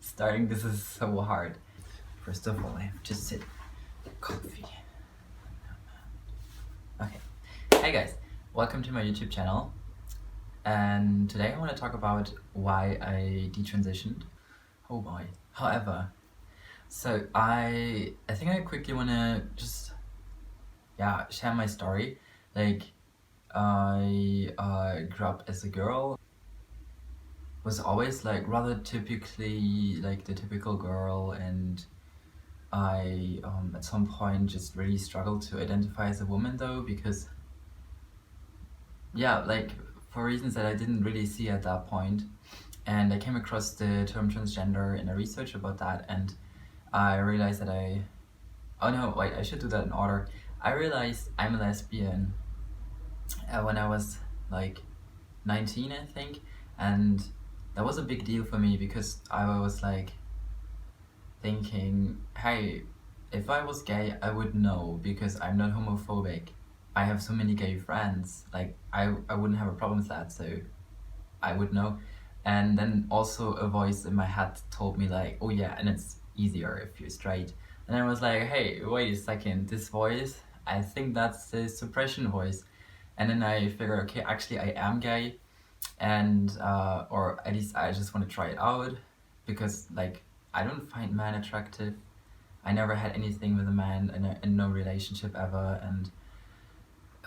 Starting this is so hard. First of all, I have to sip coffee. Okay. Hey guys, welcome to my YouTube channel. And today I want to talk about why I detransitioned. Oh boy. However, so I think I quickly want to just share my story. Like, I grew up as a girl, was always like rather typically like the typical girl, and I at some point just really struggled to identify as a woman though, because like for reasons that I didn't really see at that point. And I came across the term transgender in a research about that, and I realized that oh no, wait, I should do that in order. I realized I'm a lesbian when I was like 19, I think, and that was a big deal for me because I was like thinking, hey, if I was gay, I would know because I'm not homophobic. I have so many gay friends, like I wouldn't have a problem with that, so I would know. And then also a voice in my head told me like, oh yeah, and it's easier if you're straight. And I was like, hey, wait a second, this voice, I think that's the suppression voice. And then I figured, okay, actually I am gay, and or at least I just want to try it out because like I don't find men attractive. I never had anything with a man in no relationship ever, and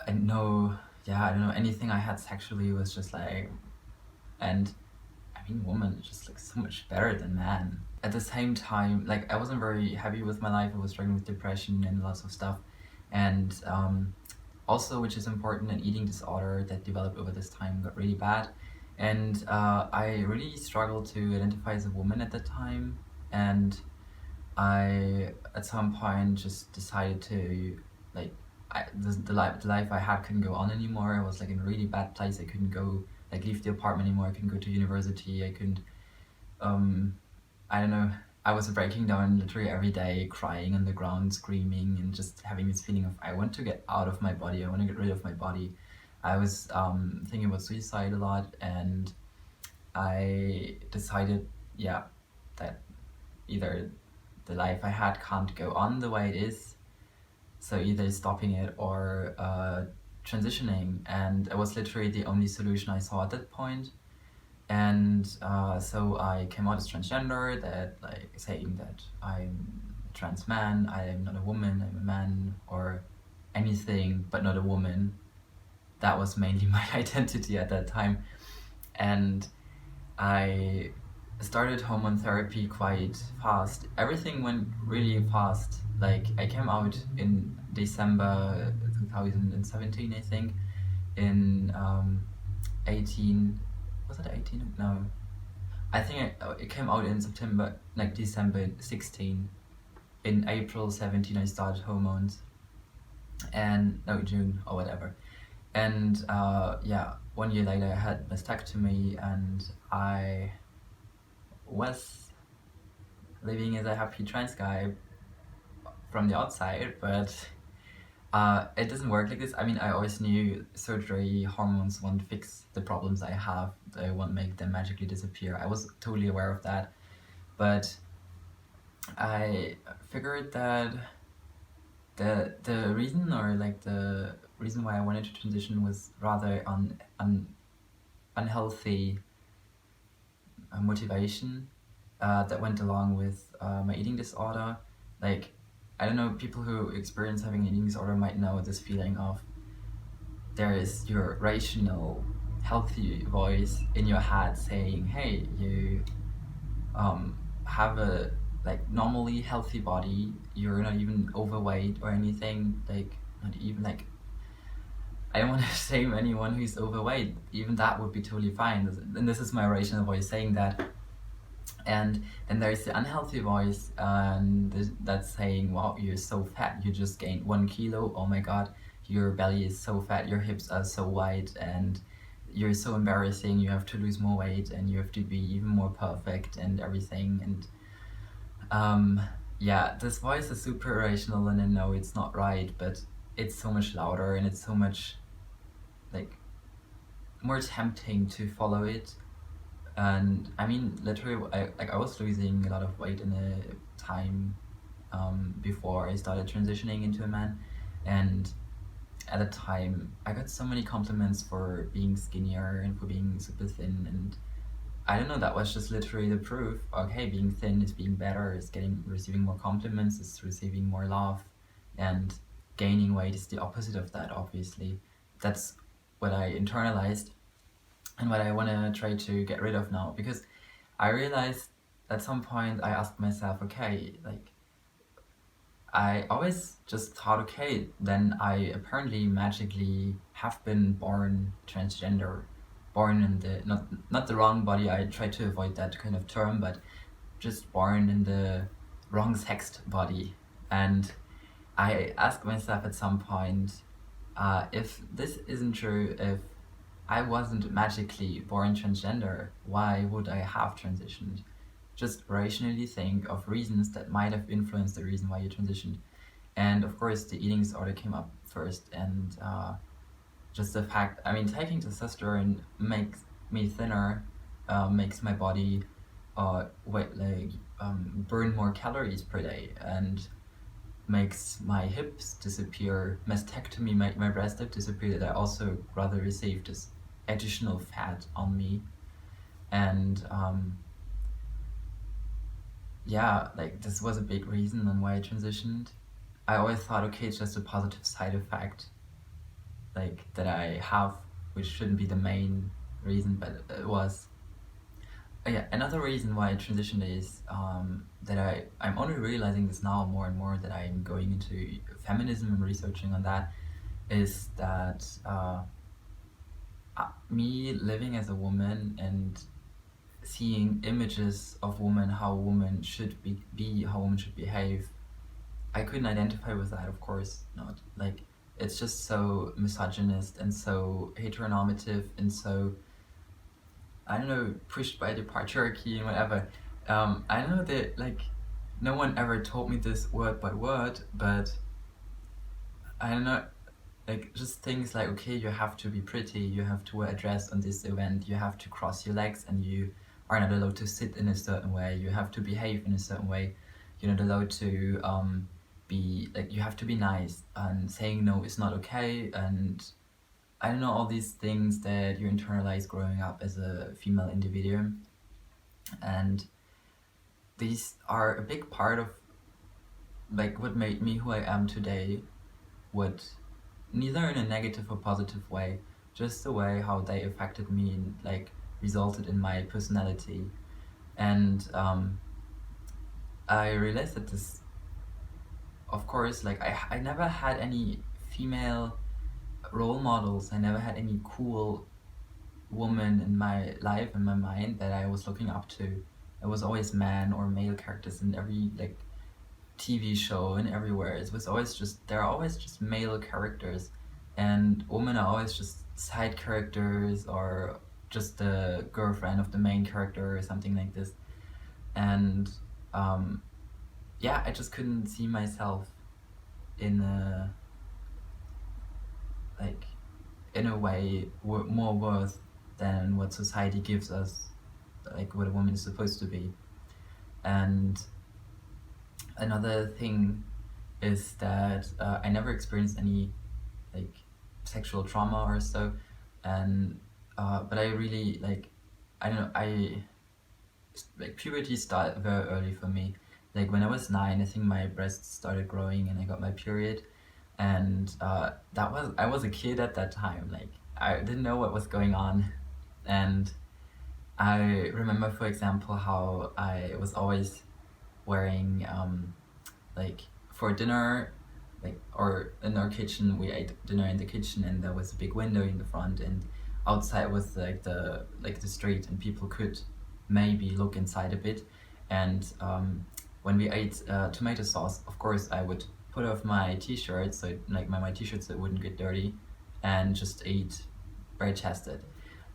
I know, I don't know, anything I had sexually was just like, and I mean, woman just looks so much better than man. At the same time, like I wasn't very happy with my life. I was struggling with depression and lots of stuff, and also, which is important, an eating disorder that developed over this time got really bad, and I really struggled to identify as a woman at that time, and I at some point just decided to like the life I had couldn't go on anymore. I was like in a really bad place. I couldn't go like leave the apartment anymore. I couldn't go to university. I couldn't I don't know. I was breaking down literally every day, crying on the ground, screaming, and just having this feeling of I want to get out of my body. I want to get rid of my body. I was thinking about suicide a lot, and I decided, that either the life I had can't go on the way it is, so either stopping it or transitioning, and it was literally the only solution I saw at that point. And so I came out as transgender, that like saying that I'm a trans man, I'm not a woman, I'm a man, or anything but not a woman. That was mainly my identity at that time. And I started hormone therapy quite fast. Everything went really fast. Like I came out in December 2017, I think. In 18, was it 18? No, I think it came out in September, like December 16. In April 17 I started hormones, and no, June or whatever. And 1 year later I had mastectomy, and I was living as a happy trans guy from the outside, but it doesn't work like this. I mean, I always knew surgery, hormones won't fix the problems I have. They won't make them magically disappear. I was totally aware of that. But I figured that the reason, or like the reason why I wanted to transition was rather unhealthy motivation that went along with my eating disorder. Like, I don't know, people who experience having an eating disorder might know this feeling of there is your rational, healthy voice in your head saying, hey, you have a like normally healthy body, you're not even overweight or anything, like not even like, I don't want to shame anyone who's overweight, even that would be totally fine. And this is my rational voice saying that. And then there's the unhealthy voice, and that's saying, wow, you're so fat, you just gained 1 kilo, oh my god, your belly is so fat, your hips are so wide, and you're so embarrassing, you have to lose more weight, and you have to be even more perfect and everything. And this voice is super irrational, and I know it's not right, but it's so much louder, and it's so much like more tempting to follow it And I mean, literally, I was losing a lot of weight in a time before I started transitioning into a man. And at the time, I got so many compliments for being skinnier and for being super thin. And I don't know, that was just literally the proof. Okay, being thin is being better, is receiving more compliments, is receiving more love. And gaining weight is the opposite of that, obviously. That's what I internalized and what I want to try to get rid of now. Because I realized at some point I asked myself, okay, like I always just thought, okay, then I apparently magically have been born transgender, born in the not the wrong body. I try to avoid that kind of term, but just born in the wrong sexed body. And I asked myself at some point, if this isn't true, if I wasn't magically born transgender, why would I have transitioned? Just rationally think of reasons that might have influenced the reason why you transitioned. And of course, the eating disorder came up first, and just the fact, I mean, taking testosterone makes me thinner, makes my body burn more calories per day, and makes my hips disappear. Mastectomy make my breast tip disappear. That I also rather received this additional fat on me. And yeah, like this was a big reason on why I transitioned. I always thought, okay, it's just a positive side effect, like that I have, which shouldn't be the main reason, but it was. Yeah, another reason why I transitioned is that I'm only realizing this now more and more that I'm going into feminism and researching on that, is that me living as a woman and seeing images of women, how women should be how women should behave, I couldn't identify with that, of course not. Like, it's just so misogynist and so heteronormative and so, I don't know, pushed by the patriarchy and whatever. I know that, like, no one ever told me this word by word, but I don't know, like, just things like, okay, you have to be pretty, you have to wear a dress on this event, you have to cross your legs, and you are not allowed to sit in a certain way, you have to behave in a certain way, you're not allowed to be, like, you have to be nice, and saying no is not okay, and I don't know, all these things that you internalize growing up as a female individuum. And these are a big part of, like, what made me who I am today, what, neither in a negative or positive way, just the way how they affected me and, like, resulted in my personality. And I realized that this, of course, like, I never had any female role models, I never had any cool woman in my life, in my mind, that I was looking up to. It was always man or male characters in every, like, TV show and everywhere. It was always just, there are always just male characters, and women are always just side characters or just the girlfriend of the main character or something like this. And yeah, I just couldn't see myself in a, like, in a way more worth than what society gives us, like what a woman is supposed to be. And another thing is that I never experienced any, like, sexual trauma or so, and but I really, like, I don't know, like, puberty started very early for me. Like, when I was 9, I think my breasts started growing and I got my period, and I was a kid at that time. Like, I didn't know what was going on, and I remember, for example, how I was always wearing like, for dinner, like, or in our kitchen, we ate dinner in the kitchen, and there was a big window in the front, and outside was like the street, and people could maybe look inside a bit. And when we ate tomato sauce, of course I would put off my t-shirt, so, like, my t-shirt, so it wouldn't get dirty, and just eat bare chested.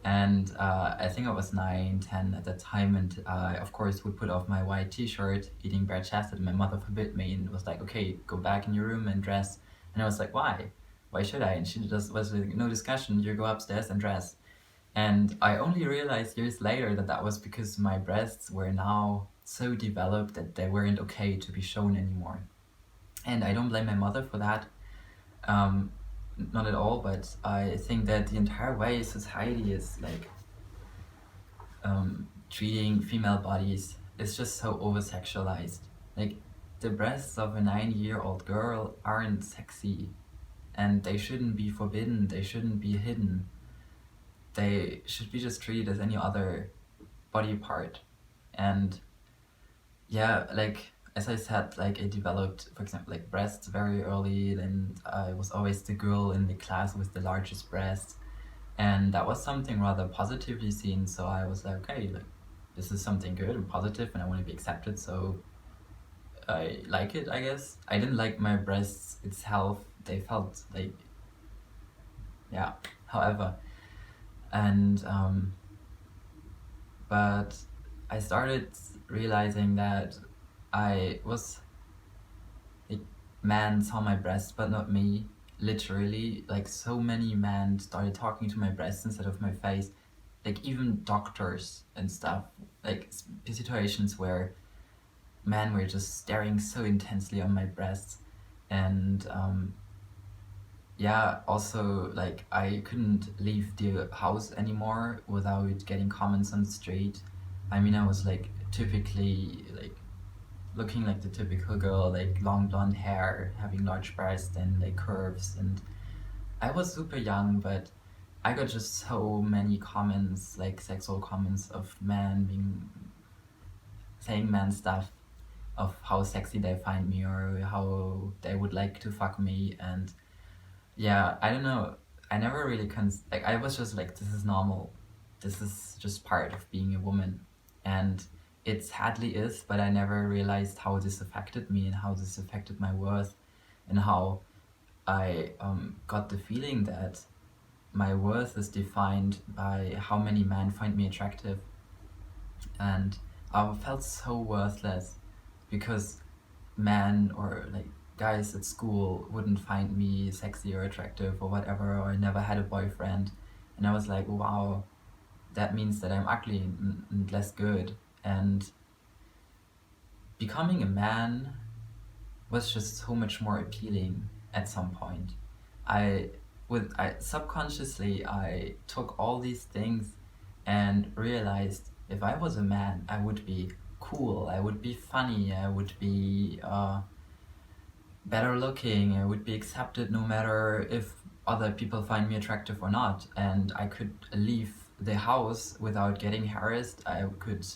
And I think I was 9, 10 at that time, and I, of course, would put off my white t-shirt, eating bare chested, and my mother forbid me and was like, okay, go back in your room and dress. And I was like, why? Why should I? And she just was like, no discussion, you go upstairs and dress. And I only realized years later that that was because my breasts were now so developed that they weren't okay to be shown anymore. And I don't blame my mother for that, um, not at all, but I think that the entire way society is like treating female bodies is just so over sexualized. Like, the breasts of a 9-year-old girl aren't sexy, and they shouldn't be forbidden, they shouldn't be hidden. They should be just treated as any other body part. And yeah, like as I said, like I developed, for example, like breasts very early, and I was always the girl in the class with the largest breasts. And that was something rather positively seen, so I was like, okay, like this is something good and positive and I want to be accepted, so I like it, I guess. I didn't like my breasts itself, they felt like, yeah, however. And but I started realizing that I was like, men saw my breasts but not me, literally. Like, so many men started talking to my breasts instead of my face, like even doctors and stuff, like situations where men were just staring so intensely on my breasts. And yeah, also, like, I couldn't leave the house anymore without getting comments on the street. I mean, I was like typically like looking like the typical girl, like long blonde hair, having large breasts and like curves, and I was super young, but I got just so many comments, like sexual comments of men being saying man stuff, of how sexy they find me or how they would like to fuck me. And yeah, I don't know, I never really like, I was just like, this is normal, this is just part of being a woman. And it sadly is, but I never realized how this affected me and how this affected my worth, and how I got the feeling that my worth is defined by how many men find me attractive. And I felt so worthless because men or like guys at school wouldn't find me sexy or attractive or whatever, or I never had a boyfriend. And I was like, wow, that means that I'm ugly and less good. And becoming a man was just so much more appealing at some point. I subconsciously I took all these things and realized if I was a man, I would be cool, I would be funny, I would be better looking, I would be accepted no matter if other people find me attractive or not, and I could leave the house without getting harassed. I could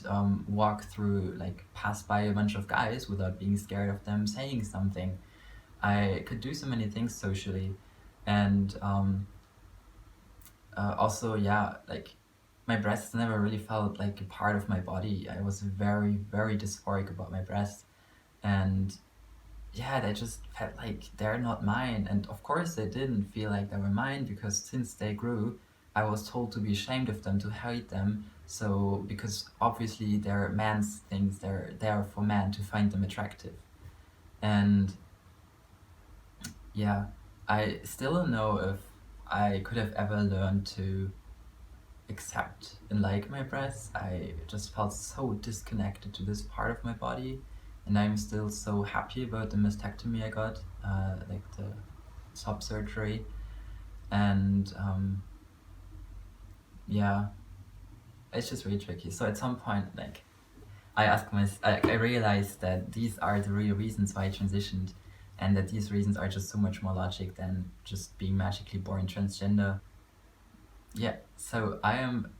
walk through, like, pass by a bunch of guys without being scared of them saying something. I could do so many things socially. And also, yeah, like, my breasts never really felt like a part of my body. I was very, very dysphoric about my breasts. And yeah, they just felt like they're not mine. And of course, they didn't feel like they were mine, because since they grew, I was told to be ashamed of them, to hate them. So, because obviously they're man's things, they're there for men to find them attractive. And yeah, I still don't know if I could have ever learned to accept and like my breasts. I just felt so disconnected to this part of my body, and I'm still so happy about the mastectomy I got, like the top surgery. And yeah, it's just really tricky. So at some point, like, I realized that these are the real reasons why I transitioned, and that these reasons are just so much more logic than just being magically born transgender. Yeah, so I am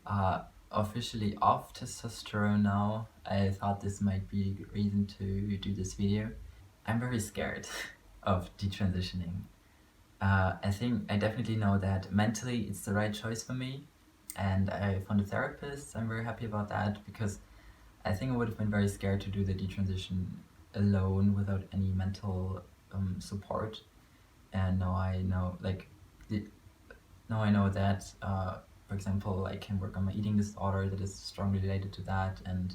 officially off testosterone now. I thought this might be a good reason to do this video. I'm very scared of detransitioning. I think I definitely know that mentally it's the right choice for me, and I found a therapist. I'm very happy about that, because I think I would have been very scared to do the detransition alone without any mental support. And now I know, like, the, now I know that, for example, I can work on my eating disorder that is strongly related to that. And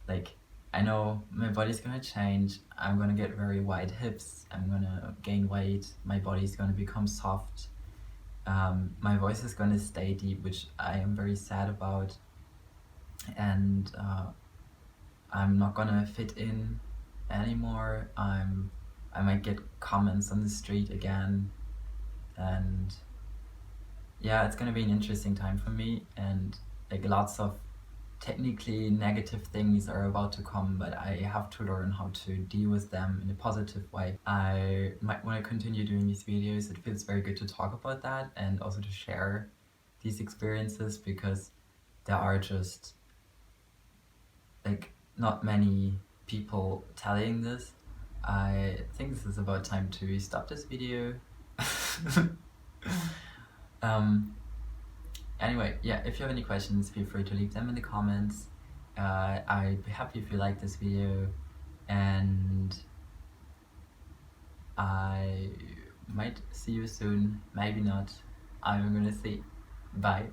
like, I know my body's gonna change. I'm gonna get very wide hips. I'm gonna gain weight. My body's gonna become soft. My voice is gonna stay deep, which I am very sad about, and I'm not gonna fit in anymore. I might get comments on the street again, and yeah, it's gonna be an interesting time for me, and like lots of technically negative things are about to come, but I have to learn how to deal with them in a positive way. I might want to continue doing these videos. It feels very good to talk about that and also to share these experiences, because there are just like not many people telling this. I think this is about time to stop this video. um, Anyway, yeah, if you have any questions, feel free to leave them in the comments. I'd be happy if you like this video, and I might see you soon, maybe not. I'm gonna see. Bye.